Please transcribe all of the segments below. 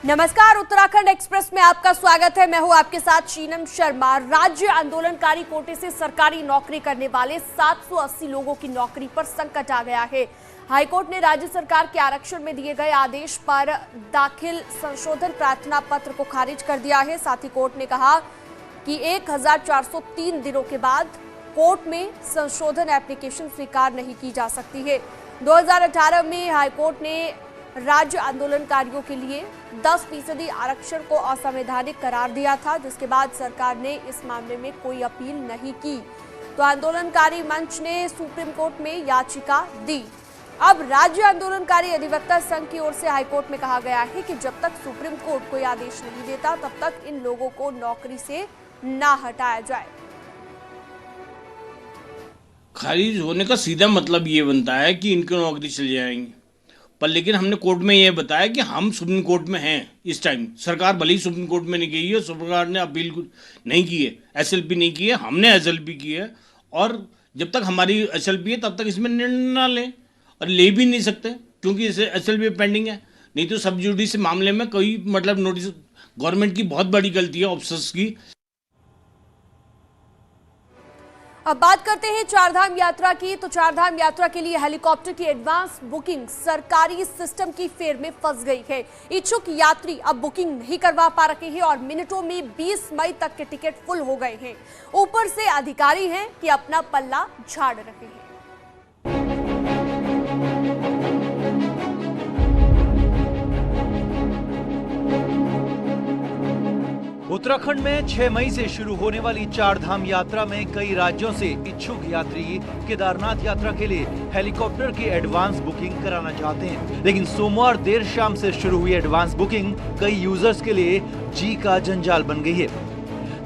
नमस्कार, उत्तराखंड एक्सप्रेस में आपका स्वागत है। मैं हूं आपके साथ शीनम शर्मा। राज्य आंदोलनकारी कोटे से सरकारी नौकरी करने वाले 780 लोगों की नौकरी पर संकट आ गया है। हाईकोर्ट ने राज्य सरकार के आरक्षण में दिए गए आदेश पर दाखिल संशोधन प्रार्थना पत्र को खारिज कर दिया है। साथ ही कोर्ट ने कहा कि 1403 दिनों के बाद कोर्ट में संशोधन एप्लीकेशन स्वीकार नहीं की जा सकती है। 2018 में हाईकोर्ट ने राज्य आंदोलनकारियों के लिए 10% आरक्षण को असंवैधानिक करार दिया था, जिसके बाद सरकार ने इस मामले में कोई अपील नहीं की। तो आंदोलनकारी मंच ने सुप्रीम कोर्ट में याचिका दी। अब राज्य आंदोलनकारी अधिवक्ता संघ की ओर से हाईकोर्ट में कहा गया है कि जब तक सुप्रीम कोर्ट कोई आदेश नहीं देता तब तक इन लोगों को नौकरी से ना हटाया जाए। खारिज होने का सीधा मतलब ये बनता है कि इनकी नौकरी चली जाएंगी, पर लेकिन हमने कोर्ट में ये बताया कि हम सुप्रीम कोर्ट में हैं इस टाइम। सरकार भले ही सुप्रीम कोर्ट में नहीं गई है, सरकार ने अपील नहीं की है, एसएलपी नहीं की है, हमने एसएलपी की है। और जब तक हमारी एसएलपी है तब तक इसमें निर्णय ना लें, और ले भी नहीं सकते क्योंकि इसे एसएलपी पेंडिंग है। नहीं तो सब जुडिस मामले में कोई मतलब नोटिस, गवर्नमेंट की बहुत बड़ी गलती है ऑफिसर्स की। अब बात करते हैं चारधाम यात्रा की। तो चारधाम यात्रा के लिए हेलीकॉप्टर की एडवांस बुकिंग सरकारी सिस्टम की फेर में फंस गई है। इच्छुक यात्री अब बुकिंग नहीं करवा पा रहे हैं और मिनटों में 20 मई तक के टिकट फुल हो गए हैं। ऊपर से अधिकारी हैं कि अपना पल्ला झाड़ रहे हैं। उत्तराखंड में 6 मई से शुरू होने वाली चारधाम यात्रा में कई राज्यों से इच्छुक यात्री केदारनाथ यात्रा के लिए हेलीकॉप्टर की एडवांस बुकिंग कराना चाहते हैं, लेकिन सोमवार देर शाम से शुरू हुई एडवांस बुकिंग कई यूजर्स के लिए जी का जंजाल बन गई है।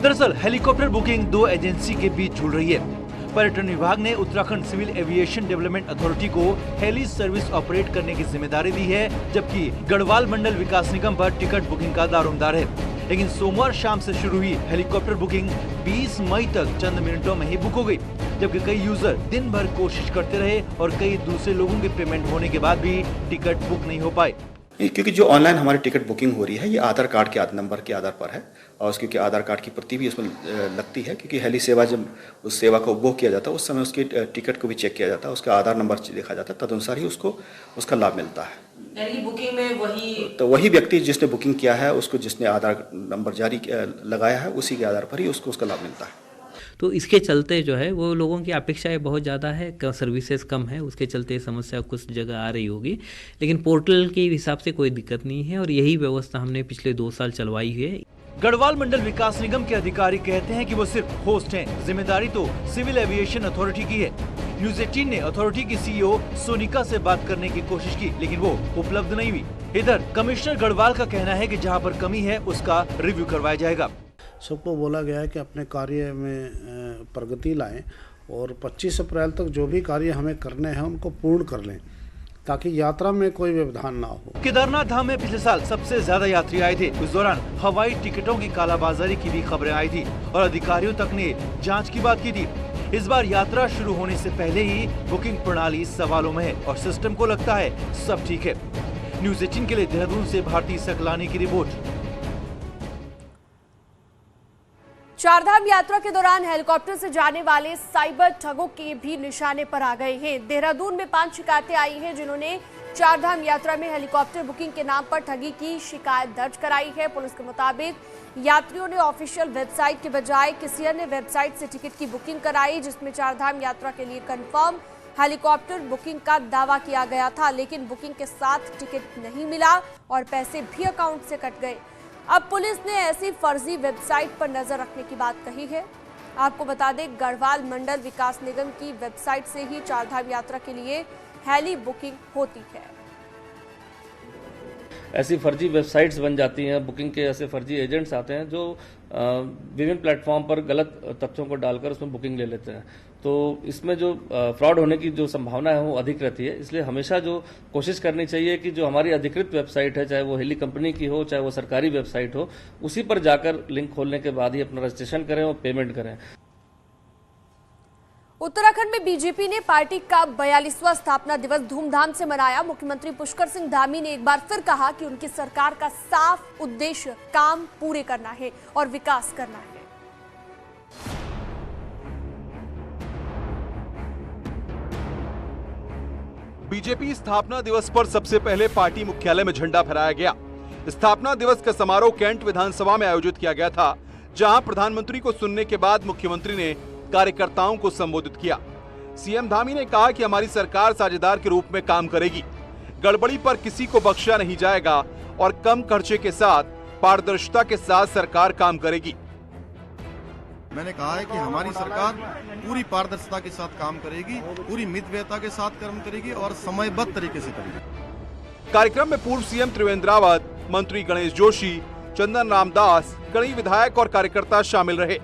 दरअसल हेलीकॉप्टर बुकिंग 2 एजेंसी के बीच झूल रही है। पर्यटन विभाग ने Uttarakhand civil aviation development authority को हेली सर्विस ऑपरेट करने की जिम्मेदारी दी है, जबकि गढ़वाल मंडल विकास निगम पर टिकट बुकिंग का दारोमदार है। लेकिन सोमवार शाम से शुरू हुई हेलीकॉप्टर बुकिंग 20 मई तक चंद मिनटों में ही बुक हो गई, जबकि कई यूजर दिन भर कोशिश करते रहे और कई दूसरे लोगों के पेमेंट होने के बाद भी टिकट बुक नहीं हो पाए। क्योंकि जो ऑनलाइन हमारी टिकट बुकिंग हो रही है ये आधार कार्ड के नंबर के आधार पर है, और क्योंकि आधार कार्ड की प्रति भी उसमें लगती है, क्योंकि हेली सेवा जब उस सेवा का उपभोग किया जाता है उस समय उसकी टिकट को भी चेक किया जाता है, उसका आधार नंबर देखा जाता है, तदनुसार ही उसको उसका लाभ मिलता है। यानी बुकिंग में वही व्यक्ति जिसने बुकिंग किया है, उसको जिसने आधार नंबर जारी लगाया है, उसी के आधार पर ही उसको उसका लाभ मिलता है। तो इसके चलते जो है वो लोगों की अपेक्षाएं बहुत ज़्यादा है, सर्विसेज कम है, उसके चलते समस्या कुछ जगह आ रही होगी, लेकिन पोर्टल के हिसाब से कोई दिक्कत नहीं है और यही व्यवस्था हमने पिछले 2 साल चलवाई है। गढ़वाल मंडल विकास निगम के अधिकारी कहते हैं कि वो सिर्फ होस्ट हैं, जिम्मेदारी तो सिविल एविएशन अथॉरिटी की है। न्यूज 18 ने अथॉरिटी की सीईओ सोनिका से बात करने की कोशिश की, लेकिन वो उपलब्ध नहीं हुई। इधर कमिश्नर गढ़वाल का कहना है कि जहां पर कमी है उसका रिव्यू करवाया जाएगा। सबको बोला गया है कि अपने कार्य में प्रगति लाएं और 25 अप्रैल तक जो भी कार्य हमें करने हैं उनको पूर्ण कर लें, ताकि यात्रा में कोई व्यवधान ना हो। केदारनाथ धाम में पिछले साल सबसे ज्यादा यात्री आए थे। उस दौरान हवाई टिकटों की कालाबाजारी की भी खबरें आई थी और अधिकारियों तक ने जांच की बात की थी। इस बार यात्रा शुरू होने से पहले ही बुकिंग प्रणाली सवालों में है और सिस्टम को लगता है सब ठीक है। न्यूज 18 के लिए देहरादून से भारती सकलानी की रिपोर्ट। चारधाम यात्रा के दौरान हेलीकॉप्टर से जाने वाले साइबर ठगों के भी निशाने पर आ गए हैं। देहरादून में 5 शिकायतें आई हैं जिन्होंने चारधाम यात्रा में हेलीकॉप्टर बुकिंग के नाम पर ठगी की शिकायत दर्ज कराई है। पुलिस के मुताबिक यात्रियों ने ऑफिशियल वेबसाइट के बजाय किसी अन्य वेबसाइट से टिकट की बुकिंग कराई, जिसमें चारधाम यात्रा के लिए कंफर्म हेलीकॉप्टर बुकिंग का दावा किया गया था, लेकिन बुकिंग के साथ टिकट नहीं मिला और पैसे भी अकाउंट से कट गए। अब पुलिस ने ऐसी फर्जी वेबसाइट पर नजर रखने की बात कही है। आपको बता दें, गढ़वाल मंडल विकास निगम की वेबसाइट से ही चारधाम यात्रा के लिए हेली बुकिंग होती है। ऐसी फर्जी वेबसाइट्स बन जाती हैं, बुकिंग के ऐसे फर्जी एजेंट्स आते हैं जो विभिन्न प्लेटफॉर्म पर गलत तथ्यों को डालकर उसमें बुकिंग ले लेते हैं। तो इसमें जो फ्रॉड होने की जो संभावना है वो अधिक रहती है। इसलिए हमेशा जो कोशिश करनी चाहिए कि जो हमारी अधिकृत वेबसाइट है, चाहे वो हेली कंपनी की हो चाहे वो सरकारी वेबसाइट हो, उसी पर जाकर लिंक खोलने के बाद ही अपना रजिस्ट्रेशन करें और पेमेंट करें। उत्तराखंड में बीजेपी ने पार्टी का 42वां स्थापना दिवस धूमधाम से मनाया। मुख्यमंत्री पुष्कर सिंह धामी ने एक बार फिर कहा कि उनकी सरकार का साफ उद्देश्य काम पूरे करना है और विकास करना है। बीजेपी स्थापना दिवस पर सबसे पहले पार्टी मुख्यालय में झंडा फहराया गया। स्थापना दिवस का समारोह कैंट विधानसभा में आयोजित किया गया था, जहां प्रधानमंत्री को सुनने के बाद मुख्यमंत्री ने कार्यकर्ताओं को संबोधित किया। सीएम धामी ने कहा कि हमारी सरकार साझेदार के रूप में काम करेगी, गड़बड़ी पर किसी को बख्शा नहीं जाएगा और कम खर्चे के साथ पारदर्शिता के साथ सरकार काम करेगी। मैंने कहा है कि हमारी सरकार पूरी पारदर्शिता के साथ काम करेगी, पूरी मितव्ययता के साथ काम करेगी और समयबद्ध तरीके से करेगी। कार्यक्रम में पूर्व सीएम त्रिवेंद्र रावत, मंत्री गणेश जोशी, चंदन रामदास, कई विधायक और कार्यकर्ता शामिल रहे।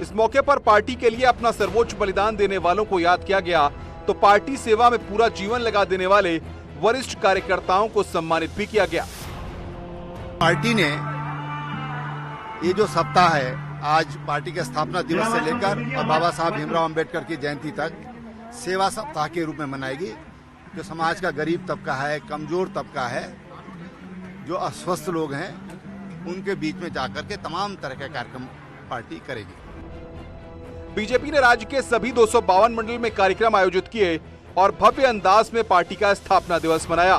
इस मौके पर पार्टी के लिए अपना सर्वोच्च बलिदान देने वालों को याद किया गया, तो पार्टी सेवा में पूरा जीवन लगा देने वाले वरिष्ठ कार्यकर्ताओं को सम्मानित भी किया गया। पार्टी ने ये जो सप्ताह है, आज पार्टी के स्थापना दिवस से लेकर और बाबा साहब भीमराव अंबेडकर की जयंती तक सेवा सप्ताह के रूप में मनाएगी। जो समाज का गरीब तबका है, कमजोर तबका है, जो अस्वस्थ लोग हैं, उनके बीच में जाकर के तमाम तरह के कार्यक्रम पार्टी करेगी। बीजेपी ने राज्य के सभी 252 मंडल में कार्यक्रम आयोजित किए और भव्य अंदाज में पार्टी का स्थापना दिवस मनाया।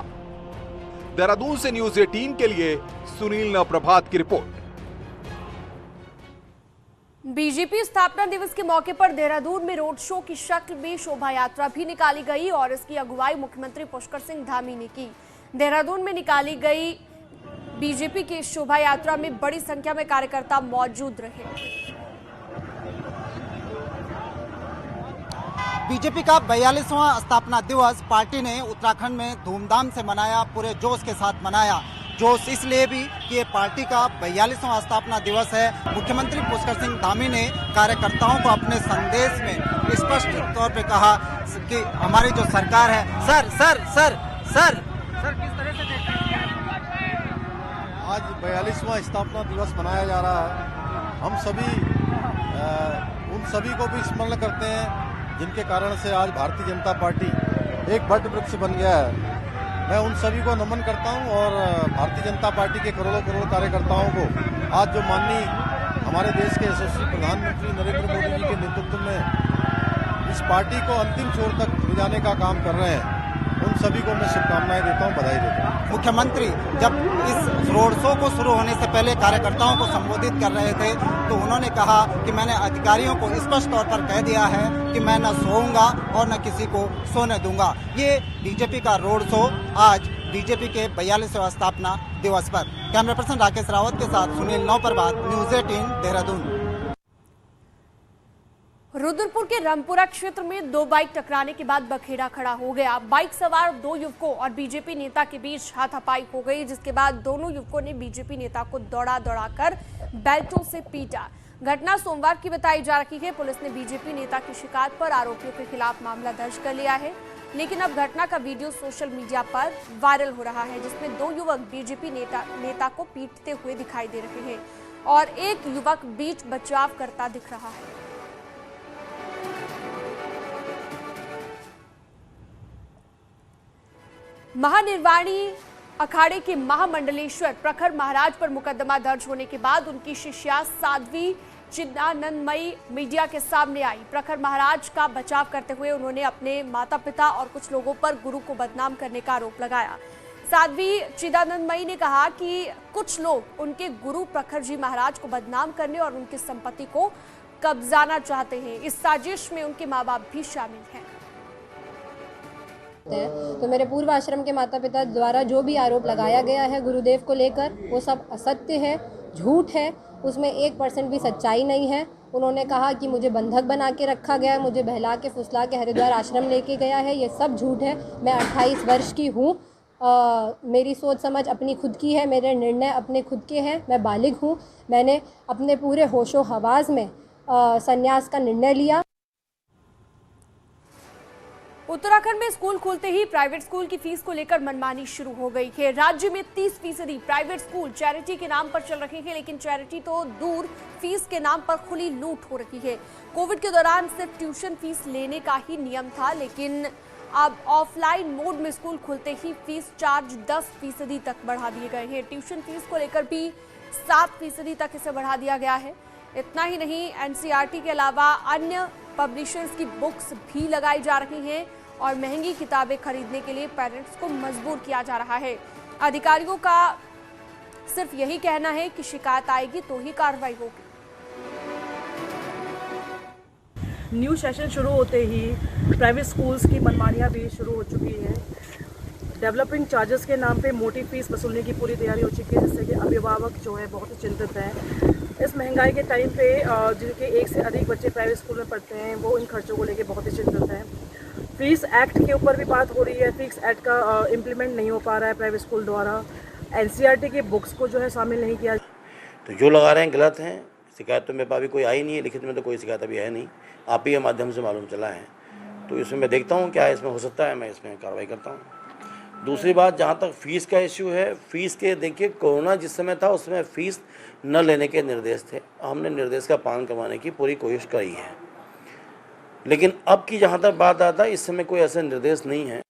देहरादून से न्यूज़ 18 के लिए सुनील नवप्रभात की रिपोर्ट। बीजेपी स्थापना दिवस के मौके पर देहरादून में रोड शो की शक्ल में शोभा यात्रा भी निकाली गई और इसकी अगुवाई मुख्यमंत्री पुष्कर सिंह धामी ने की। देहरादून में निकाली गई बीजेपी की शोभा यात्रा में बड़ी संख्या में कार्यकर्ता मौजूद रहे। बीजेपी का 42वां स्थापना दिवस पार्टी ने उत्तराखंड में धूमधाम से मनाया, पूरे जोश के साथ मनाया। जोश इसलिए भी कि ये पार्टी का 42वां स्थापना दिवस है। मुख्यमंत्री पुष्कर सिंह धामी ने कार्यकर्ताओं को अपने संदेश में स्पष्ट तौर पे कहा कि हमारी जो सरकार है, सर किस तरह से देखते हैं? आज 42वां स्थापना दिवस मनाया जा रहा है। हम सभी उन सभी को भी स्मरण करते हैं जिनके कारण से आज भारतीय जनता पार्टी एक वट वृक्ष बन गया है। मैं उन सभी को नमन करता हूं और भारतीय जनता पार्टी के करोड़ों कार्यकर्ताओं को आज जो माननीय हमारे देश के यशस्वी प्रधानमंत्री नरेंद्र मोदी जी के नेतृत्व में इस पार्टी को अंतिम छोर तक ले जाने का काम कर रहे हैं, उन सभी को मैं शुभकामनाएं देता हूं, बधाई देता हूं। मुख्यमंत्री जब इस रोड शो को शुरू होने से पहले कार्यकर्ताओं को संबोधित कर रहे थे तो उन्होंने कहा कि मैंने अधिकारियों को स्पष्ट तौर पर कह दिया है कि मैं न सोऊंगा और न किसी को सोने दूंगा। ये बीजेपी का रोड शो आज बीजेपी के 42वां स्थापना दिवस पर। कैमरा पर्सन राकेश रावत के साथ सुनील नवप्रभात, न्यूज़ 18 देहरादून। रुद्रपुर के रामपुरा क्षेत्र में दो बाइक टकराने के बाद बखेड़ा खड़ा हो गया। बाइक सवार दो युवकों और बीजेपी नेता के बीच हाथापाई हो गई, जिसके बाद दोनों युवकों ने बीजेपी नेता को दौड़ाकर बेल्टों से पीटा। घटना सोमवार की बताई जा रही है। पुलिस ने बीजेपी नेता की शिकायत पर आरोपियों के खिलाफ मामला दर्ज कर लिया है, लेकिन अब घटना का वीडियो सोशल मीडिया पर वायरल हो रहा है, जिसमें दो युवक बीजेपी नेता को पीटते हुए दिखाई दे रहे हैं और एक युवक बीच बचाव करता दिख रहा है। महानिर्वाणी अखाड़े के महामंडलेश्वर प्रखर महाराज पर मुकदमा दर्ज होने के बाद उनकी शिष्या साध्वी चिदानंदमयी मीडिया के सामने आई। प्रखर महाराज का बचाव करते हुए उन्होंने अपने माता पिता और कुछ लोगों पर गुरु को बदनाम करने का आरोप लगाया। साध्वी चिदानंदमयी ने कहा कि कुछ लोग उनके गुरु प्रखर जी महाराज को बदनाम करने और उनकी संपत्ति को कब्जाना चाहते हैं। इस साजिश में उनके माँ बाप भी शामिल हैं। तो मेरे पूर्व आश्रम के माता पिता द्वारा जो भी आरोप लगाया गया है गुरुदेव को लेकर, वो सब असत्य है, झूठ है, उसमें 1% भी सच्चाई नहीं है। उन्होंने कहा कि मुझे बंधक बना के रखा गया है, मुझे बहला के फुसला के हरिद्वार आश्रम लेके गया है, ये सब झूठ है। मैं 28 वर्ष की हूँ, मेरी सोच समझ अपनी खुद की है, मेरे निर्णय अपने खुद के हैं, मैं बालिग हूँ। मैंने अपने पूरे होशो हवास में संन्यास का निर्णय लिया। उत्तराखंड में स्कूल खुलते ही प्राइवेट स्कूल की फीस को लेकर मनमानी शुरू हो गई है। राज्य में 30% प्राइवेट स्कूल चैरिटी के नाम पर चल रहे हैं, लेकिन चैरिटी तो दूर, फीस के नाम पर खुली लूट हो रही है। कोविड के दौरान सिर्फ ट्यूशन फीस लेने का ही नियम था, लेकिन अब ऑफलाइन मोड में स्कूल खुलते ही फीस चार्ज 10% तक बढ़ा दिए गए हैं। ट्यूशन फीस को लेकर भी 7% तक इसे बढ़ा दिया गया है। इतना ही नहीं, एनसीईआरटी के अलावा अन्य पब्लिशर्स की बुक्स भी लगाई जा रही हैं और महंगी किताबें खरीदने के लिए पेरेंट्स को मजबूर किया जा रहा है। अधिकारियों का सिर्फ यही कहना है कि शिकायत आएगी तो ही कार्रवाई होगी। न्यू सेशन शुरू होते ही प्राइवेट स्कूल्स की मनमानियां भी शुरू हो चुकी हैं। डेवलपिंग चार्जेस के नाम पे मोटी फीस वसूलने की पूरी तैयारी हो चुकी है, जिससे कि अभिभावक जो है बहुत ही चिंतित हैं। इस महंगाई के टाइम पे जिनके एक से अधिक बच्चे प्राइवेट स्कूल में पढ़ते हैं वो इन खर्चों को लेके बहुत ही चिंतित हैं। फीस एक्ट के ऊपर भी बात हो रही है। फीस एक्ट का इम्प्लीमेंट नहीं हो पा रहा है प्राइवेट स्कूल द्वारा। एनसीईआरटी के बुक्स को जो है शामिल नहीं किया। तो जो लगा रहे हैं गलत हैं। शिकायत तो मेरे पास अभी कोई आई नहीं है, लिखित में तो कोई शिकायत अभी है नहीं, आप ही के माध्यम से मालूम चला है। तो इसमें मैं देखता हूँ क्या इसमें हो सकता है, मैं इसमें कार्रवाई करता हूँ। दूसरी बात, जहाँ तक फ़ीस का इश्यू है, फ़ीस के देखिए कोरोना जिस समय था उस समय फ़ीस न लेने के निर्देश थे। हमने निर्देश का पालन करवाने की पूरी कोशिश करी है, लेकिन अब की जहाँ तक बात आता है इस समय कोई ऐसा निर्देश नहीं है।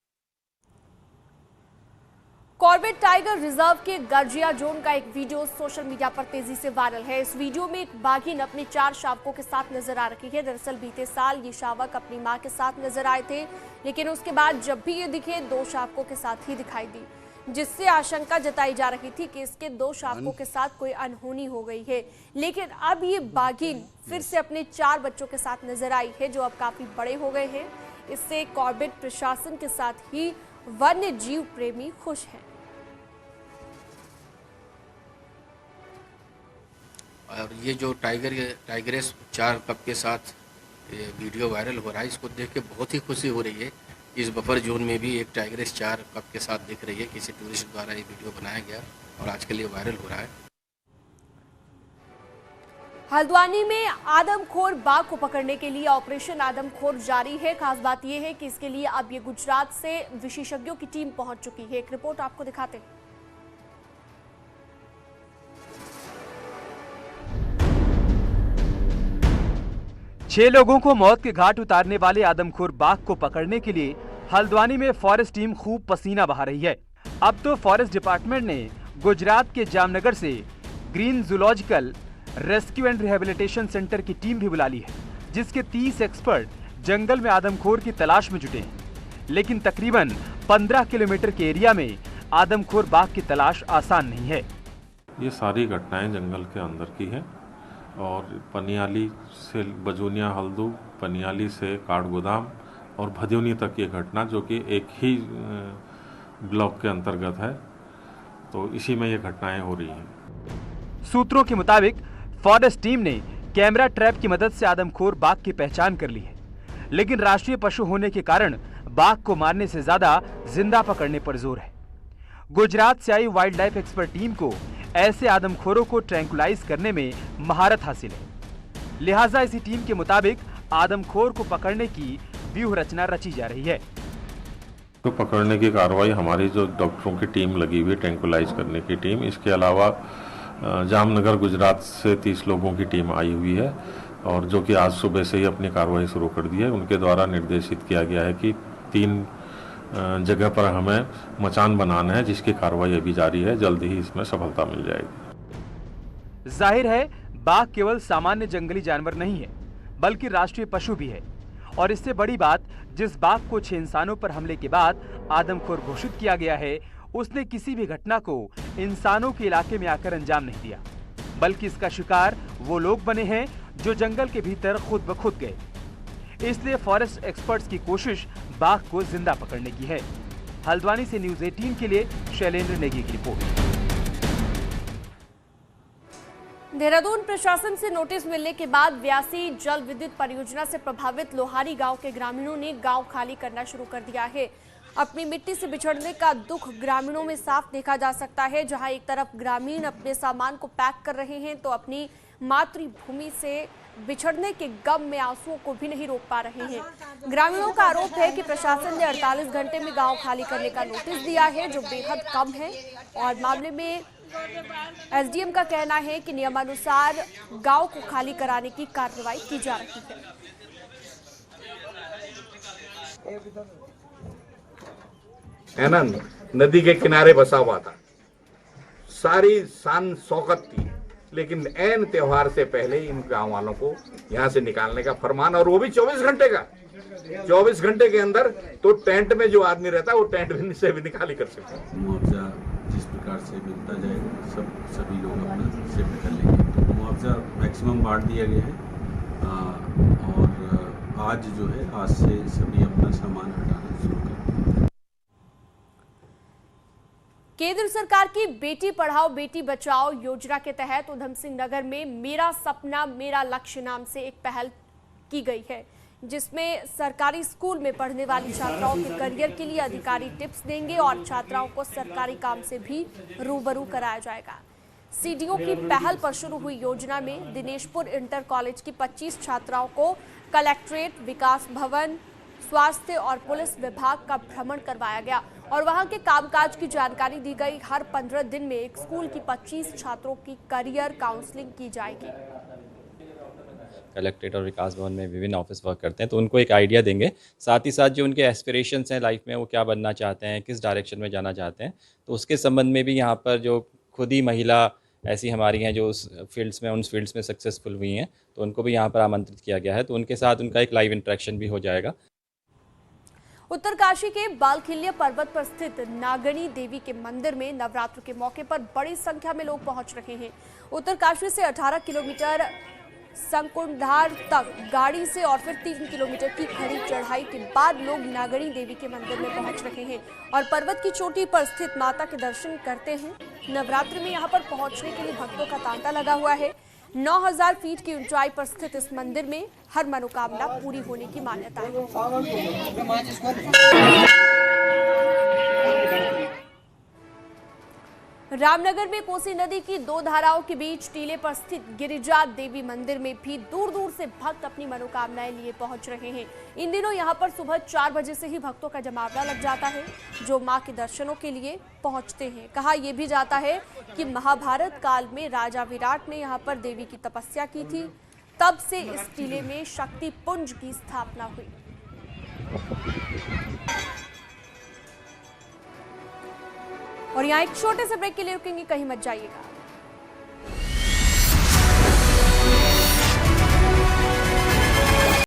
कॉर्बेट टाइगर रिजर्व के गर्जिया जोन का एक वीडियो सोशल मीडिया पर तेजी से वायरल है। इस वीडियो में एक बाघिन अपने 4 शावकों के साथ नजर आ रही है। दरअसल बीते साल ये शावक अपनी मां के साथ नजर आए थे, लेकिन उसके बाद जब भी ये दिखे 2 शावकों के साथ ही दिखाई दी, जिससे आशंका जताई जा रही थी कि इसके 2 शावकों के साथ कोई अनहोनी हो गई है। लेकिन अब ये बाघिन फिर से अपने 4 बच्चों के साथ नजर आई है, जो अब काफी बड़े हो गए हैं। इससे कॉर्बेट प्रशासन के साथ ही वन्य जीव प्रेमी खुश हैं। और ये जो टाइगरेस 4 कप के साथ ये वीडियो वायरल हो रहा है, इसको देख के बहुत ही खुशी हो रही है। इस बफर जोन में भी एक टाइगरेस 4 कप के साथ दिख रही है। किसी टूरिस्ट द्वारा ये वीडियो बनाया गया और आजकल ये वायरल हो रहा है। हल्द्वानी में आदमखोर बाघ को पकड़ने के लिए ऑपरेशन आदमखोर जारी है। खास बात यह है कि इसके लिए अब ये गुजरात से विशेषज्ञों की टीम पहुंच चुकी है। एक रिपोर्ट आपको दिखाते हैं। 6 लोगों को मौत के घाट उतारने वाले आदमखोर बाघ को पकड़ने के लिए हल्द्वानी में फॉरेस्ट टीम खूब पसीना बहा रही है। अब तो फॉरेस्ट डिपार्टमेंट ने गुजरात के जामनगर से green zoological rescue and rehabilitation centre की टीम भी बुला ली है, जिसके 30 एक्सपर्ट जंगल में आदमखोर की तलाश में जुटे हैं। लेकिन तकरीबन 15 किलोमीटर के एरिया में आदमखोर बाघ की तलाश आसान नहीं है। ये सारी घटनाएं जंगल के अंदर की हैं और पनियाली से बजूनिया हल्दू, पनियाली से काठगोदाम और भदोनी तक ये घटना, जो कि एक ही ब्लॉक के अंतर्गत है, तो इसी में ये घटनाएं हो रही हैं। सूत्रों के मुताबिक फॉरेस्ट टीम ने कैमरा ट्रैप की मदद से आदमखोर बाघ की पहचान कर ली है, लेकिन राष्ट्रीय पशु होने के कारण बाघ को मारने से ज्यादा जिंदा पकड़ने पर जोर है। गुजरात से आई वाइल्ड लाइफ एक्सपर्ट टीम को ऐसे आदमखोरों को ट्रैंकुलाइज करने में महारत हासिल है। लिहाजा इसी टीम के मुताबिक आदमखोर को पकड़ने की व्यूह रचना रची जा रही है। तो पकड़ने की कार्रवाई हमारी जो डॉक्टरों की टीम लगी हुई है, ट्रैंकुलाइज करने की टीम, इसके अलावा जामनगर गुजरात से 30 लोगों की टीम आई हुई है और जो कि आज सुबह से ही अपनी कार्रवाई शुरू कर दी है। उनके द्वारा निर्देशित किया गया है कि 3 जगह पर हमें मचान बनाना है, जिसकी कार्रवाई अभी जारी है। जल्द ही इसमें सफलता मिल जाएगी। जाहिर है बाघ केवल सामान्य जंगली जानवर नहीं है, बल्कि राष्ट्रीय पशु भी है। और इससे बड़ी बात, जिस बाघ को 6 इंसानों पर हमले के बाद आदमखोर घोषित किया गया है, उसने किसी भी घटना को इंसानों के इलाके में आकर अंजाम नहीं दिया, बल्कि इसका शिकार वो लोग बने हैं जो जंगल के भीतर खुद ब खुद गए। इसलिए फॉरेस्ट एक्सपर्ट्स की कोशिश बाघ को जिंदा पकड़ने की है। हल्द्वानी से न्यूज़ 18 के लिए शैलेंद्र नेगी की रिपोर्ट। देहरादून प्रशासन से नोटिस मिलने के बाद व्यासी जल विद्युत परियोजना से प्रभावित लोहारी गांव के ग्रामीणों ने गांव खाली करना शुरू कर दिया है। अपनी मिट्टी से बिछड़ने का दुख ग्रामीणों में साफ देखा जा सकता है। जहां एक तरफ ग्रामीण अपने सामान को पैक कर रहे हैं, तो अपनी मातृभूमि से बिछड़ने के गम में आंसुओं को भी नहीं रोक पा रहे हैं। ग्रामीणों का आरोप है कि प्रशासन ने 48 घंटे में गांव खाली करने का नोटिस दिया है, जो बेहद कम है। और मामले में एसडीएम का कहना है कि नियमानुसार गांव को खाली कराने की कार्रवाई की जा रही है। एनन नदी के किनारे बसा हुआ था, सारी शान शौकत थी, लेकिन ऐन त्योहार से पहले इन गांव वालों को यहां से निकालने का फरमान, और वो भी 24 घंटे का। 24 घंटे के अंदर तो टेंट में जो आदमी रहता है वो टेंट से भी निकाली कर सकते हैं। मुआवजा जिस प्रकार से मिलता जाएगा सभी लोग अपना शिफ्ट कर लेंगे। तो मुआवजा मैक्सिमम बांट दिया गया है और आज जो है आज से सभी अपना सामान हटाना शुरू कर। केंद्र सरकार की बेटी पढ़ाओ बेटी बचाओ योजना के तहत उधम सिंह नगर में मेरा सपना मेरा लक्ष्य नाम से एक पहल की गई है, जिसमें सरकारी स्कूल में पढ़ने वाली छात्राओं के करियर के लिए अधिकारी टिप्स देंगे और छात्राओं को सरकारी काम से भी रूबरू कराया जाएगा। सीडीओ की पहल पर शुरू हुई योजना में दिनेशपुर इंटर कॉलेज की 25 छात्राओं को कलेक्ट्रेट, विकास भवन, स्वास्थ्य और पुलिस विभाग का भ्रमण करवाया गया और वहां के कामकाज की जानकारी दी गई। हर 15 दिन में एक स्कूल की 25 छात्रों की करियर काउंसलिंग की जाएगी। कलेक्ट्रेट और विकास भवन में विभिन्न ऑफिस वर्क करते हैं, तो उनको एक आइडिया देंगे। साथ ही साथ जो उनके एस्पिरेशंस हैं लाइफ में, वो क्या बनना चाहते हैं, किस डायरेक्शन में जाना चाहते हैं, तो उसके संबंध में भी यहाँ पर जो खुद ही महिला ऐसी हमारी हैं जो उस फील्ड्स में उन फील्ड्स में सक्सेसफुल हुई हैं, तो उनको भी यहाँ पर आमंत्रित किया गया है। तो उनके साथ उनका एक लाइव इंटरेक्शन भी हो जाएगा। उत्तरकाशी के बालखिल्य पर्वत पर स्थित नागणी देवी के मंदिर में नवरात्र के मौके पर बड़ी संख्या में लोग पहुंच रहे हैं। उत्तरकाशी से 18 किलोमीटर संकुंडार तक गाड़ी से और फिर 3 किलोमीटर की खड़ी चढ़ाई के बाद लोग नागणी देवी के मंदिर में पहुंच रहे हैं और पर्वत की चोटी पर स्थित माता के दर्शन करते हैं। नवरात्र में यहां पर पहुंचने के लिए भक्तों का तांता लगा हुआ है। 9000 फीट की ऊंचाई पर स्थित इस मंदिर में हर मनोकामना पूरी होने की मान्यता है। रामनगर में कोसी नदी की 2 धाराओं के बीच टीले पर स्थित गिरिजा देवी मंदिर में भी दूर दूर से भक्त अपनी मनोकामनाएं लिए पहुंच रहे हैं। इन दिनों यहां पर सुबह 4 बजे से ही भक्तों का जमावड़ा लग जाता है, जो मां के दर्शनों के लिए पहुंचते हैं। कहा यह भी जाता है कि महाभारत काल में राजा विराट ने यहां पर देवी की तपस्या की थी, तब से इस टीले में शक्ति पुंज की स्थापना हुई। और यहाँ एक छोटे से ब्रेक के लिए रुकेंगे, कहीं मत जाइएगा।